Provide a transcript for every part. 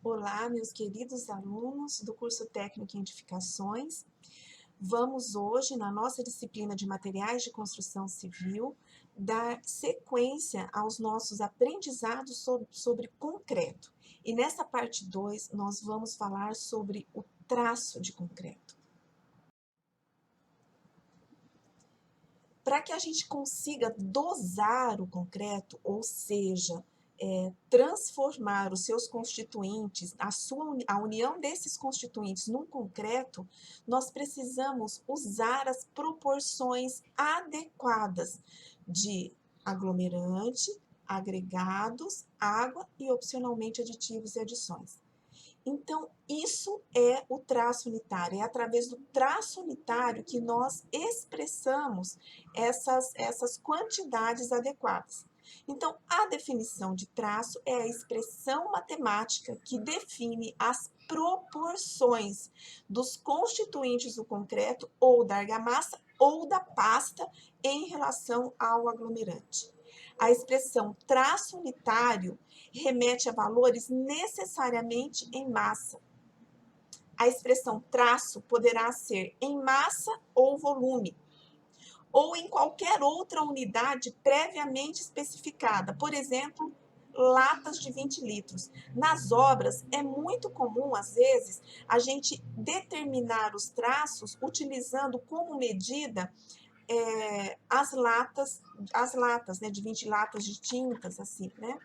Olá, meus queridos alunos do curso técnico em edificações. Vamos hoje, na nossa disciplina de materiais de construção civil, dar sequência aos nossos aprendizados sobre concreto. E nessa parte 2, nós vamos falar sobre o traço de concreto. Para que a gente consiga dosar o concreto, ou seja, transformar os seus constituintes, a união desses constituintes num concreto, nós precisamos usar as proporções adequadas de aglomerante, agregados, água e, opcionalmente, aditivos e adições. Então, isso é o traço unitário, é através do traço unitário que nós expressamos essas quantidades adequadas. Então, a definição de traço é a expressão matemática que define as proporções dos constituintes do concreto ou da argamassa ou da pasta em relação ao aglomerante. A expressão traço unitário remete a valores necessariamente em massa. A expressão traço poderá ser em massa ou volume, ou em qualquer outra unidade previamente especificada, por exemplo, latas de 20 litros. Nas obras, é muito comum, às vezes, a gente determinar os traços utilizando como medida as latas, né, de 20 latas de tintas, assim, né?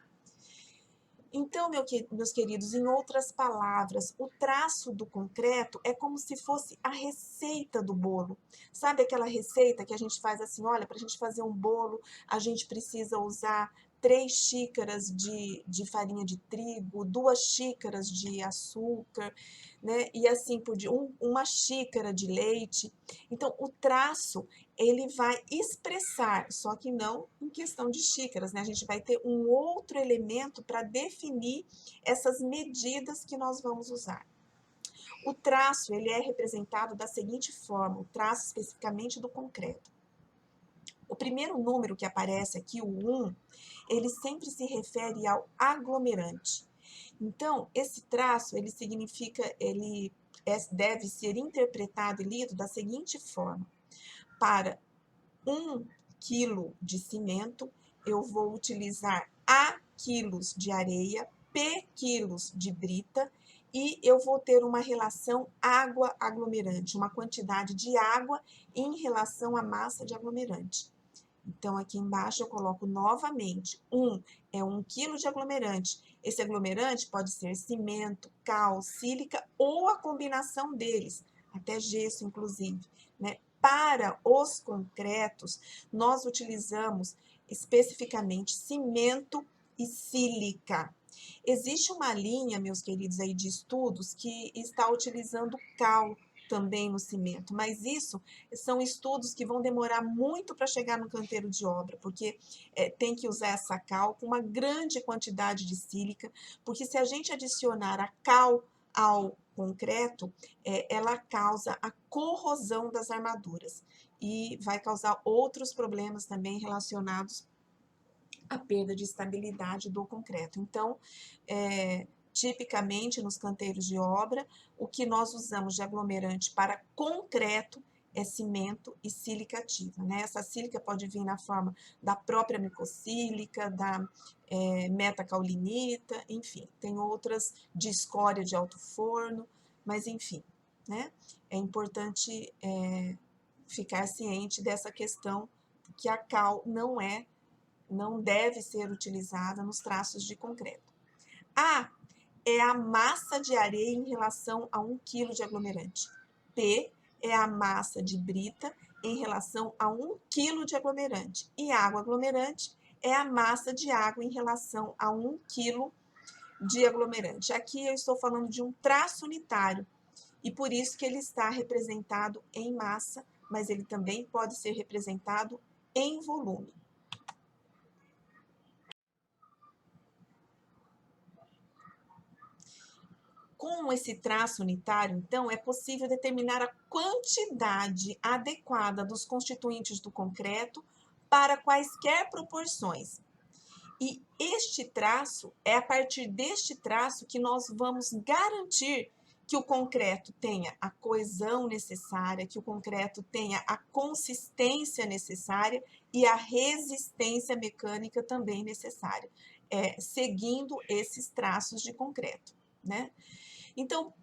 Então, meus queridos, em outras palavras, o traço do concreto é como se fosse a receita do bolo. Sabe aquela receita que a gente faz assim, olha, para a gente fazer um bolo, a gente precisa usar 3 xícaras de farinha de trigo, 2 xícaras de açúcar, né? E assim por diante, uma xícara de leite. Então, o traço, ele vai expressar, só que não em questão de xícaras, né? A gente vai ter um outro elemento para definir essas medidas que nós vamos usar. O traço, ele é representado da seguinte forma, o traço especificamente do concreto. O primeiro número que aparece aqui, o 1, ele sempre se refere ao aglomerante. Então, esse traço, ele significa, deve ser interpretado e lido da seguinte forma. Para 1 quilo de cimento, eu vou utilizar A quilos de areia, P quilos de brita, e eu vou ter uma relação água aglomerante, uma quantidade de água em relação à massa de aglomerante. Então, aqui embaixo eu coloco novamente, 1 é 1 quilo de aglomerante. Esse aglomerante pode ser cimento, cal, sílica ou a combinação deles, até gesso, inclusive, né? Para os concretos, nós utilizamos especificamente cimento e sílica. Existe uma linha, meus queridos, aí de estudos que está utilizando cal também no cimento, mas isso são estudos que vão demorar muito para chegar no canteiro de obra, porque tem que usar essa cal com uma grande quantidade de sílica, porque se a gente adicionar a cal ao concreto, ela causa a corrosão das armaduras e vai causar outros problemas também relacionados à perda de estabilidade do concreto. Então, tipicamente nos canteiros de obra, o que nós usamos de aglomerante para concreto é cimento e sílica ativa, né? Essa sílica pode vir na forma da própria micosílica, da metacaulinita, enfim, tem outras de escória de alto forno, mas enfim, né? É importante ficar ciente dessa questão que a cal não deve ser utilizada nos traços de concreto. A é a massa de areia em relação a 1 quilo de aglomerante. P é a massa de brita em relação a 1 quilo de aglomerante. E água aglomerante é a massa de água em relação a 1 quilo de aglomerante. Aqui eu estou falando de um traço unitário, e por isso que ele está representado em massa, mas ele também pode ser representado em volume. Com esse traço unitário, então, é possível determinar a quantidade adequada dos constituintes do concreto para quaisquer proporções. E este traço, é a partir deste traço que nós vamos garantir que o concreto tenha a coesão necessária, que o concreto tenha a consistência necessária e a resistência mecânica também necessária, seguindo esses traços de concreto, né? Então,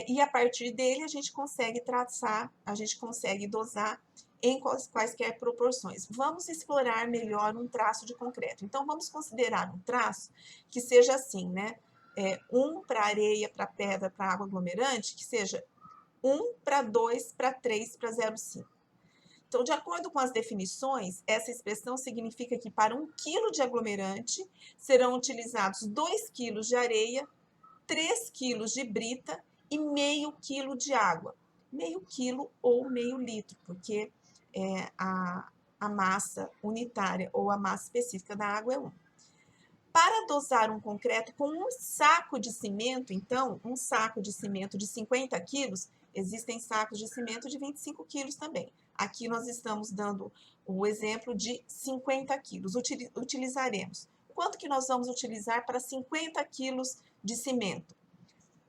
e a partir dele a gente consegue traçar, a gente consegue dosar em quaisquer proporções. Vamos explorar melhor um traço de concreto. Então, vamos considerar um traço que seja assim, né? 1 para areia, para pedra, para água aglomerante, que seja 1 para 2 para 3 para 0,5. Então, de acordo com as definições, essa expressão significa que para 1 quilo de aglomerante serão utilizados 2 quilos de areia, 3 quilos de brita e meio quilo de água. Meio quilo ou meio litro, porque a massa unitária ou a massa específica da água é 1. Para dosar um concreto com um saco de cimento, então, um saco de cimento de 50 quilos, existem sacos de cimento de 25 quilos também. Aqui nós estamos dando o exemplo de 50 quilos. Utilizaremos. Quanto que nós vamos utilizar para 50 quilos de cimento?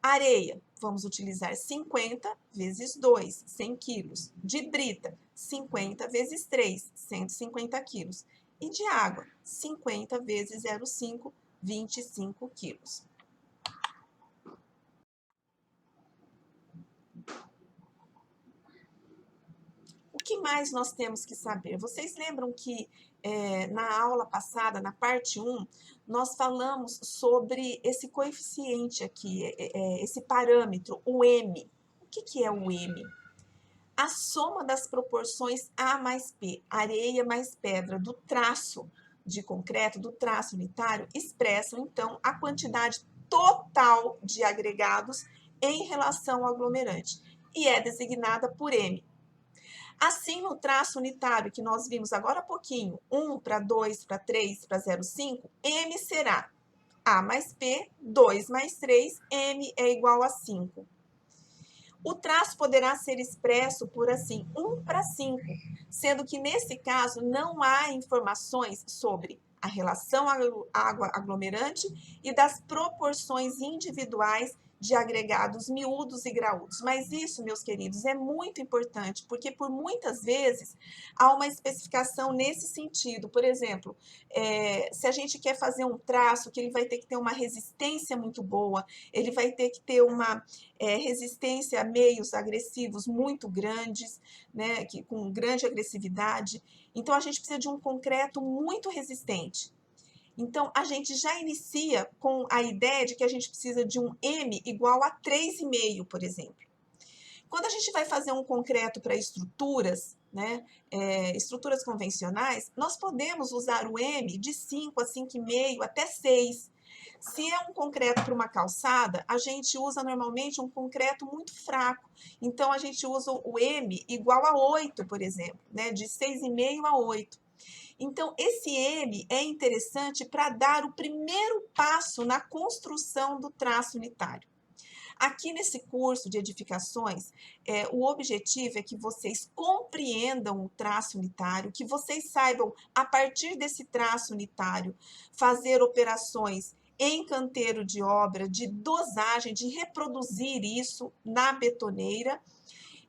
Areia, vamos utilizar 50 vezes 2, 100 quilos. De brita, 50 vezes 3, 150 quilos. E de água, 50 vezes 0,5, 25 quilos. O que mais nós temos que saber? Vocês lembram que na aula passada, na parte 1, nós falamos sobre esse coeficiente aqui, esse parâmetro, o M. O que é o M? A soma das proporções A mais P, areia mais pedra, do traço de concreto, do traço unitário, expressam, então, a quantidade total de agregados em relação ao aglomerante, e é designada por M. Assim, no traço unitário que nós vimos agora há pouquinho, 1 para 2 para 3 para 0,5, M será A mais P, 2 mais 3, M é igual a 5. O traço poderá ser expresso por assim, 1 para 5, sendo que nesse caso não há informações sobre a relação água aglomerante e das proporções individuais de agregados miúdos e graúdos. Mas isso, meus queridos, é muito importante, porque por muitas vezes há uma especificação nesse sentido. Por exemplo, se a gente quer fazer um traço que ele vai ter que ter uma resistência muito boa, ele vai ter que ter uma resistência a meios agressivos muito grandes, né, com grande agressividade. Então, a gente precisa de um concreto muito resistente. Então, a gente já inicia com a ideia de que a gente precisa de um M igual a 3,5, por exemplo. Quando a gente vai fazer um concreto para estruturas, né, estruturas convencionais, nós podemos usar o M de 5 a 5,5 até 6. Se é um concreto para uma calçada, a gente usa normalmente um concreto muito fraco. Então, a gente usa o M igual a 8, por exemplo, né, de 6,5 a 8. Então, esse M é interessante para dar o primeiro passo na construção do traço unitário. Aqui nesse curso de edificações, o objetivo é que vocês compreendam o traço unitário, que vocês saibam, a partir desse traço unitário, fazer operações em canteiro de obra, de dosagem, de reproduzir isso na betoneira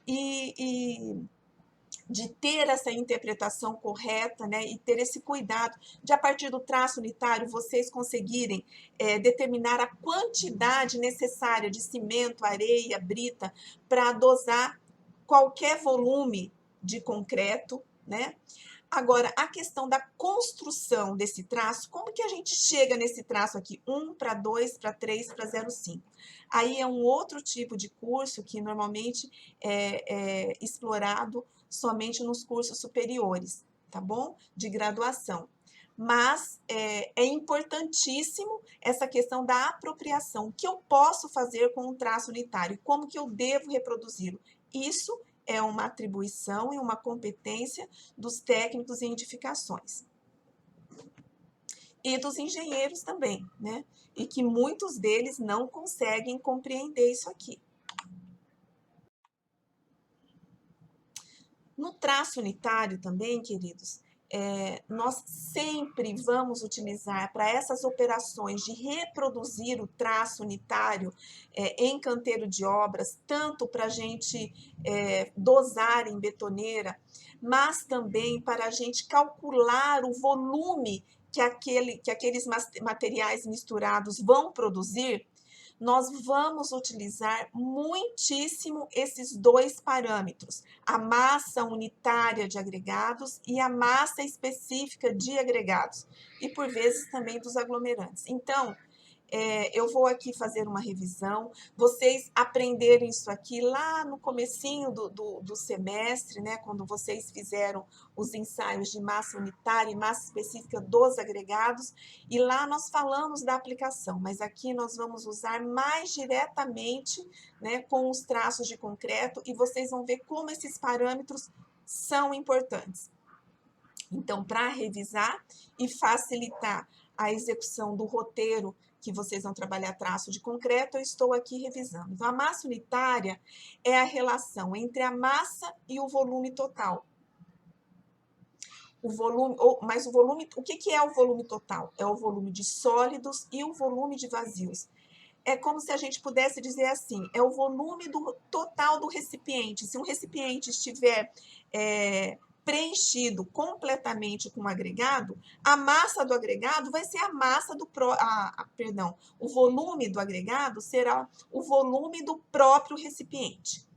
e de ter essa interpretação correta, né, e ter esse cuidado de, a partir do traço unitário, vocês conseguirem determinar a quantidade necessária de cimento, areia, brita, para dosar qualquer volume de concreto, né? Agora, a questão da construção desse traço, como que a gente chega nesse traço aqui? 1 para 2 para 3 para 0,5. Aí é um outro tipo de curso que normalmente é explorado somente nos cursos superiores, tá bom? De graduação. Mas é importantíssimo essa questão da apropriação. O que eu posso fazer com um traço unitário? Como que eu devo reproduzi-lo? Isso é uma atribuição e uma competência dos técnicos em edificações. E dos engenheiros também, né? E que muitos deles não conseguem compreender isso aqui. No traço unitário também, queridos, nós sempre vamos utilizar para essas operações de reproduzir o traço unitário em canteiro de obras, tanto para a gente dosar em betoneira, mas também para a gente calcular o volume que aqueles materiais misturados vão produzir. Nós vamos utilizar muitíssimo esses dois parâmetros, a massa unitária de agregados e a massa específica de agregados, e por vezes também dos aglomerantes. Então, eu vou aqui fazer uma revisão, vocês aprenderam isso aqui lá no comecinho do semestre, né, quando vocês fizeram os ensaios de massa unitária e massa específica dos agregados, e lá nós falamos da aplicação, mas aqui nós vamos usar mais diretamente, né, com os traços de concreto, e vocês vão ver como esses parâmetros são importantes. Então, para revisar e facilitar a execução do roteiro que vocês vão trabalhar traço de concreto, eu estou aqui revisando. Então, a massa unitária é a relação entre a massa e o volume total. O volume, mas o volume, o que é o volume total? É o volume de sólidos e o volume de vazios. É como se a gente pudesse dizer assim, é o volume total do recipiente. Se um recipiente estiver preenchido completamente com o agregado, a massa do agregado vai ser a massa do o volume do agregado será o volume do próprio recipiente.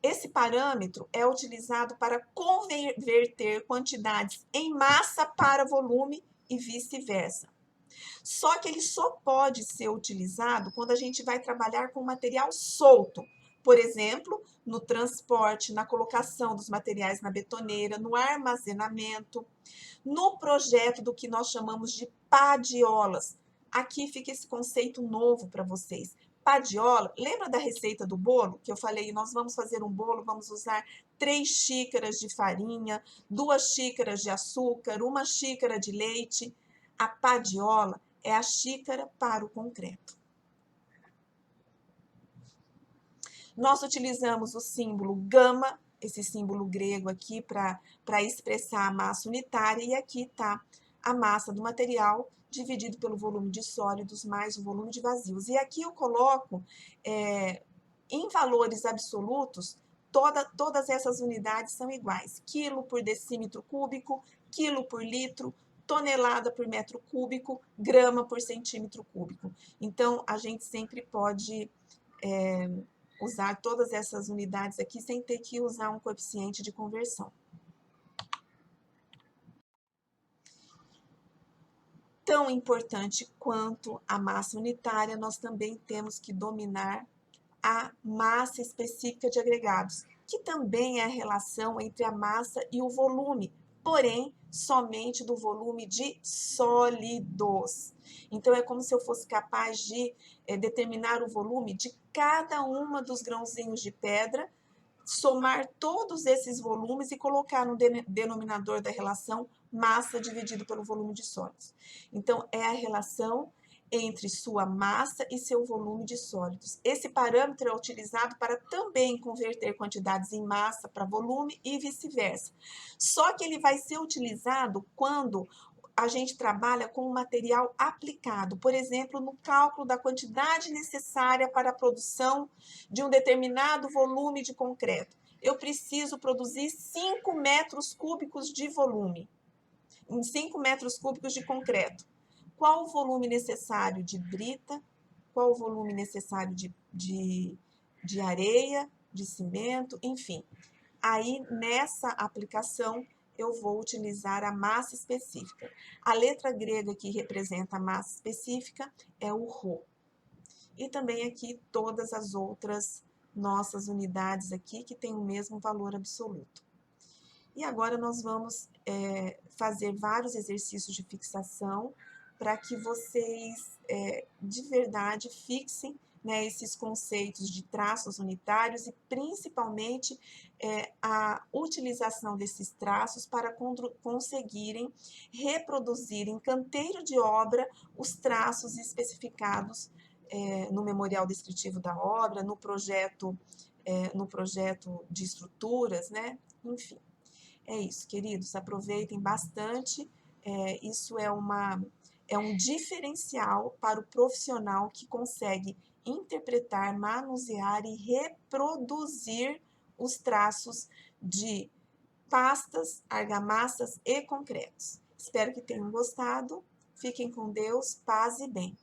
Esse parâmetro é utilizado para converter quantidades em massa para volume e vice-versa. Só que ele só pode ser utilizado quando a gente vai trabalhar com material solto. Por exemplo, no transporte, na colocação dos materiais na betoneira, no armazenamento, no projeto do que nós chamamos de padiolas. Aqui fica esse conceito novo para vocês. Padiola, lembra da receita do bolo? Que eu falei, nós vamos fazer um bolo, vamos usar 3 xícaras de farinha, 2 xícaras de açúcar, 1 xícara de leite. A padiola é a xícara para o concreto. Nós utilizamos o símbolo gama, esse símbolo grego aqui, para expressar a massa unitária, e aqui está a massa do material dividido pelo volume de sólidos mais o volume de vazios. E aqui eu coloco, em valores absolutos, todas essas unidades são iguais. Quilo por decímetro cúbico, quilo por litro, tonelada por metro cúbico, grama por centímetro cúbico. Então, a gente sempre pode usar todas essas unidades aqui sem ter que usar um coeficiente de conversão. Tão importante quanto a massa unitária, nós também temos que dominar a massa específica de agregados, que também é a relação entre a massa e o volume, porém, somente do volume de sólidos. Então, é como se eu fosse capaz de determinar o volume de cada uma dos grãozinhos de pedra, somar todos esses volumes e colocar no denominador da relação massa dividido pelo volume de sólidos. Então, é a relação entre sua massa e seu volume de sólidos. Esse parâmetro é utilizado para também converter quantidades em massa para volume e vice-versa. Só que ele vai ser utilizado quando a gente trabalha com um material aplicado, por exemplo, no cálculo da quantidade necessária para a produção de um determinado volume de concreto. Eu preciso produzir 5 metros cúbicos de volume, em 5 metros cúbicos de concreto. Qual o volume necessário de brita? Qual o volume necessário de areia, de cimento, enfim. Aí, nessa aplicação, eu vou utilizar a massa específica. A letra grega que representa a massa específica é o Rho. E também aqui todas as outras nossas unidades aqui que têm o mesmo valor absoluto. E agora nós vamos fazer vários exercícios de fixação para que vocês de verdade fixem, né, esses conceitos de traços unitários e principalmente a utilização desses traços para conseguirem reproduzir em canteiro de obra os traços especificados no memorial descritivo da obra, no projeto de estruturas, né? Enfim. É isso, queridos, aproveitem bastante. Isso é um diferencial para o profissional que consegue interpretar, manusear e reproduzir os traços de pastas, argamassas e concretos. Espero que tenham gostado. Fiquem com Deus, paz e bem.